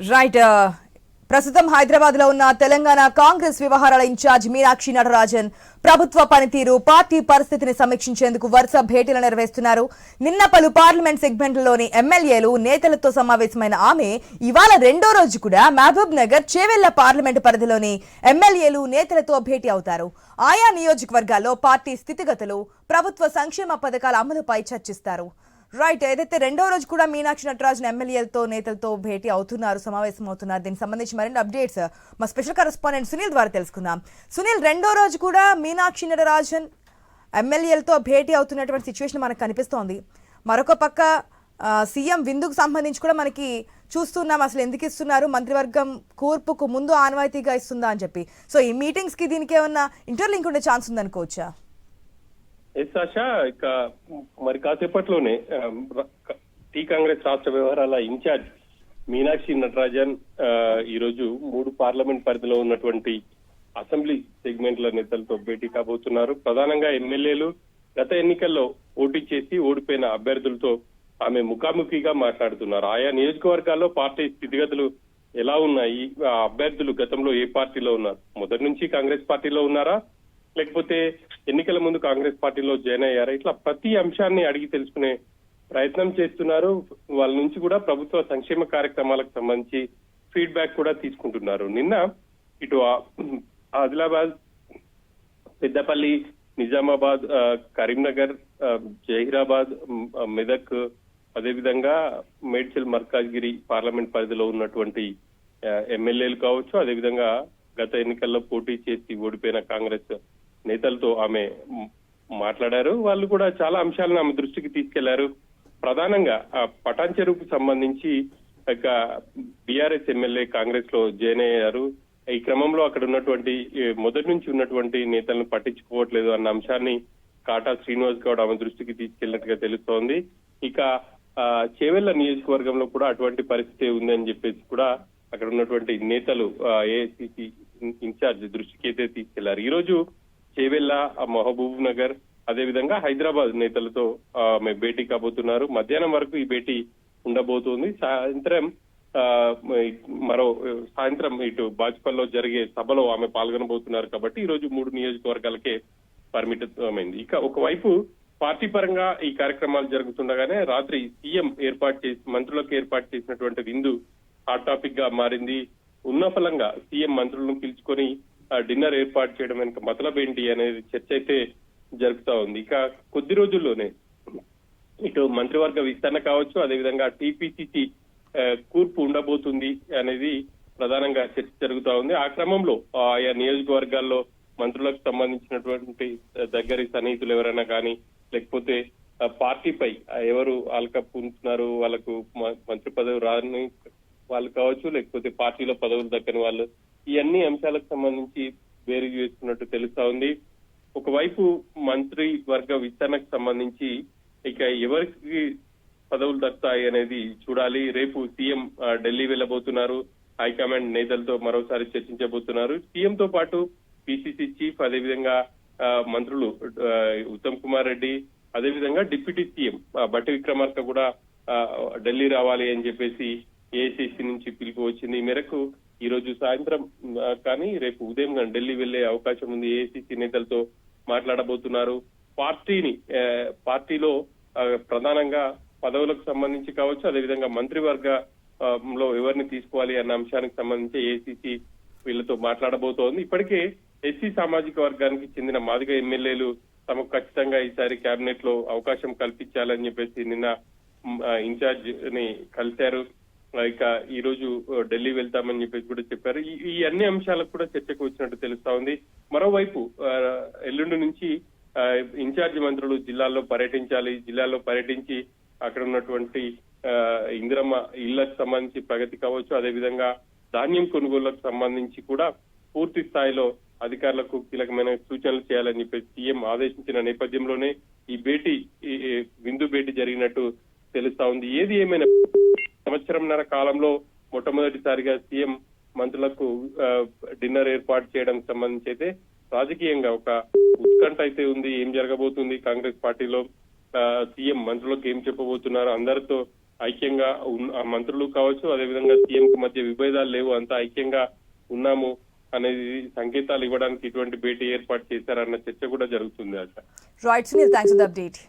Right. ప్రస్తుతం హైదరాబాద్ లో ఉన్న తెలంగాణ కాంగ్రెస్ వ్యవహారాల ఇన్ఛార్జ్ మీనాక్షి నటరాజన్ ప్రభుత్వ పనితీరు, పార్టీ పరిస్థితిని సమీక్షించేందుకు వరుస భేటీలు నిర్వహిస్తున్నారు. నిన్న పలు పార్లమెంట్ సెగ్మెంట్లలోని ఎమ్మెల్యేలు, నేతలతో సమావేశమైన ఆమె ఇవాళ రెండో రోజు కూడా మహబూబ్ నగర్, చేవెళ్ల పార్లమెంటు పరిధిలోని ఎమ్మెల్యేలు, నేతలతో భేటీ అవుతారు. ఆయా నియోజకవర్గాల్లో పార్టీ స్థితిగతులు, ప్రభుత్వ సంక్షేమ పథకాల అమలుపై చర్చిస్తారు. రైట్. ఏదైతే రెండో రోజు కూడా మీనాక్షి నటరాజన్ ఎమ్మెల్యేలతో, నేతలతో భేటీ అవుతున్నారు, సమావేశం అవుతున్నారు. దీనికి సంబంధించి మరిన్ని అప్డేట్స్ మా స్పెషల్ కరెస్పాండెంట్ సునీల్ ద్వారా తెలుసుకుందాం. సునీల్, రెండో రోజు కూడా మీనాక్షి నటరాజన్ ఎమ్మెల్యేలతో భేటీ అవుతున్నటువంటి సిచ్యువేషన్ మనకు కనిపిస్తోంది. మరొక పక్క సీఎం విందుకు సంబంధించి కూడా మనకి చూస్తున్నాం. అసలు ఎందుకు ఇస్తున్నారు, మంత్రివర్గం కూర్పుకు ముందు ఆనవాయితీగా ఇస్తుందా అని చెప్పి. సో ఈ మీటింగ్స్ కి దీనికి ఏమన్నా ఇంటర్లింక్ ఉండే ఛాన్స్ ఉందనుకోవచ్చా? ఎస్ ఆశా, ఇక మరి కాసేపట్లోనే టీ కాంగ్రెస్ రాష్ట్ర వ్యవహారాల ఇన్ఛార్జ్ మీనాక్షి నటరాజన్ ఈరోజు 3 పార్లమెంట్ పరిధిలో ఉన్నటువంటి అసెంబ్లీ సెగ్మెంట్ల నేతలతో భేటీ కాబోతున్నారు. ప్రధానంగా ఎమ్మెల్యేలు గత ఎన్నికల్లో పోటీ చేసి ఓడిపోయిన అభ్యర్థులతో ఆమె ముఖాముఖిగా మాట్లాడుతున్నారు. ఆయా నియోజకవర్గాల్లో పార్టీ స్థితిగతులు ఎలా ఉన్నాయి, ఆ అభ్యర్థులు గతంలో ఏ పార్టీలో ఉన్నారు, మొదటి నుంచి కాంగ్రెస్ పార్టీలో ఉన్నారా, లేకపోతే ఎన్నికల ముందు కాంగ్రెస్ పార్టీలో జాయిన్ అయ్యారా, ఇట్లా ప్రతి అంశాన్ని అడిగి తెలుసుకునే ప్రయత్నం చేస్తున్నారు. వాళ్ళ నుంచి కూడా ప్రభుత్వ సంక్షేమ కార్యక్రమాలకు సంబంధించి ఫీడ్బ్యాక్ కూడా తీసుకుంటున్నారు. నిన్న ఇటు ఆదిలాబాద్, పెద్దపల్లి, నిజామాబాద్, కరీంనగర్, జహీరాబాద్, మెదక్, అదేవిధంగా మేడ్చల్, మల్కాజ్గిరి పార్లమెంట్ పరిధిలో ఉన్నటువంటి ఎమ్మెల్యేలు కావచ్చు, అదేవిధంగా గత ఎన్నికల్లో పోటీ చేసి ఓడిపోయిన కాంగ్రెస్ నేతలతో ఆమె మాట్లాడారు. వాళ్ళు కూడా చాలా అంశాలను ఆమె దృష్టికి తీసుకెళ్లారు. ప్రధానంగా పటాన్ చెరువుకు సంబంధించి బీఆర్ఎస్ ఎమ్మెల్యే కాంగ్రెస్ లో జాయిన్ అయ్యారు. ఈ క్రమంలో అక్కడ ఉన్నటువంటి మొదటి నుంచి ఉన్నటువంటి నేతలను పట్టించుకోవట్లేదు అన్న అంశాన్ని కాటా శ్రీనివాస్ గౌడ్ ఆమె దృష్టికి తీసుకెళ్లినట్టుగా తెలుస్తోంది. ఇక చేవెళ్ల నియోజకవర్గంలో కూడా అటువంటి పరిస్థితి ఉందని చెప్పేసి కూడా అక్కడ ఉన్నటువంటి నేతలు ఏఐసిసి ఇన్ఛార్జ్ దృష్టికి అయితే తీసుకెళ్లారు. ఈ రోజు చేవెళ్ల, మహబూబ్ నగర్, అదేవిధంగా హైదరాబాద్ నేతలతో ఆమె భేటీ కాబోతున్నారు. మధ్యాహ్నం వరకు ఈ భేటీ ఉండబోతోంది. సాయంత్రం ఇటు బాజ్పల్లో జరిగే సభలో ఆమె పాల్గొనబోతున్నారు. కాబట్టి ఈ రోజు 3 నియోజకవర్గాలకే పరిమితమైంది. ఇక ఒకవైపు పార్టీ పరంగా ఈ కార్యక్రమాలు జరుగుతుండగానే రాత్రి సీఎం మంత్రులకు ఏర్పాటు చేసినటువంటి విందు హాట్ టాపిక్ గా మారింది. ఉన్న ఫలంగా సీఎం మంత్రులను పిలుచుకొని డిన్నర్ ఏర్పాటు చేయడం వెనుక మతలబ్ ఏంటి అనేది చర్చ అయితే జరుగుతా ఉంది. ఇక కొద్ది రోజుల్లోనే ఇటు మంత్రివర్గ విస్తరణ కావచ్చు, అదేవిధంగా టీపీసీసీ కూర్పు ఉండబోతుంది అనేది ప్రధానంగా చర్చ జరుగుతా ఉంది. ఆ క్రమంలో ఆయా నియోజకవర్గాల్లో మంత్రులకు సంబంధించినటువంటి దగ్గరి సన్నిహితులు ఎవరైనా కానీ, లేకపోతే పార్టీపై ఎవరు ఆల్కప్పు ఉంటున్నారు, వాళ్ళకు మంత్రి పదవి రాని వాళ్ళు కావచ్చు, లేకపోతే పార్టీలో పదవులు దక్కని వాళ్ళు, ఈ అన్ని అంశాలకు సంబంధించి వేరు చేస్తున్నట్టు తెలుస్తా ఉంది. ఒకవైపు మంత్రి వర్గ విస్తరణకు సంబంధించి ఇక ఎవరికి పదవులు దక్కుతాయి అనేది చూడాలి. రేపు సీఎం ఢిల్లీ వెళ్లబోతున్నారు. హైకమాండ్ నేతలతో మరోసారి చర్చించబోతున్నారు. సీఎం తో పాటు పిసిసి చీఫ్, అదేవిధంగా మంత్రులు ఉత్తమ్ కుమార్ రెడ్డి, అదేవిధంగా డిప్యూటీ సీఎం బట్టి విక్రమార్క కూడా ఢిల్లీ రావాలి అని చెప్పేసి ఏఐసిసి నుంచి పిలుపు వచ్చింది. ఈ మేరకు ఈ రోజు సాయంత్రం కానీ రేపు ఉదయం ఢిల్లీ వెళ్లే అవకాశం ఉంది. ఏఐసిసి నేతలతో మాట్లాడబోతున్నారు. పార్టీలో ప్రధానంగా పదవులకు సంబంధించి కావచ్చు, అదేవిధంగా మంత్రివర్గంలో ఎవరిని తీసుకోవాలి అన్న అంశానికి సంబంధించి ఏఐసిసి వీళ్లతో మాట్లాడబోతోంది. ఇప్పటికే ఎస్సీ సామాజిక వర్గానికి చెందిన మాదిగ ఎమ్మెల్యేలు తమకు ఖచ్చితంగా ఈసారి కేబినెట్ లో అవకాశం కల్పించాలని చెప్పేసి నిన్న ఇన్ఛార్జ్ ని కలిశారు. ఇక ఈ రోజు ఢిల్లీ వెళ్తామని చెప్పేసి కూడా చెప్పారు. ఈ అన్ని అంశాలకు కూడా చర్చకు వచ్చినట్టు తెలుస్తా ఉంది. మరోవైపు ఎల్లుండి నుంచి ఇన్ఛార్జ్ మంత్రులు జిల్లాల్లో పర్యటించాలి. జిల్లాల్లో పర్యటించి అక్కడ ఉన్నటువంటి ఇందిరమ్మ ఇళ్లకు సంబంధించి ప్రగతి కావచ్చు, అదేవిధంగా ధాన్యం కొనుగోళ్లకు సంబంధించి కూడా పూర్తి స్థాయిలో అధికారులకు కీలకమైన సూచనలు చేయాలని చెప్పేసి సీఎం ఆదేశించిన నేపథ్యంలోనే ఈ విందు భేటీ జరిగినట్టు తెలుస్తా ఉంది. ఏది ఏమైనా సంవత్సరంన్నర కాలంలో మొట్టమొదటిసారిగా సీఎం మంత్రులకు డిన్నర్ ఏర్పాటు చేయడానికి సంబంధించి అయితే రాజకీయంగా ఒక ఉత్కంఠ అయితే ఉంది. ఏం జరగబోతుంది కాంగ్రెస్ పార్టీలో, సీఎం మంత్రులకు ఏం చెప్పబోతున్నారు, అందరితో ఐక్యంగా ఆ మంత్రులు కావచ్చు, అదేవిధంగా సీఎం కి మధ్య విభేదాలు లేవు, అంతా ఐక్యంగా ఉన్నాము అనేది సంకేతాలు ఇవ్వడానికి ఇటువంటి భేటీ ఏర్పాటు చేశారన్న చర్చ కూడా జరుగుతుంది. Right Sunil, thanks for the update.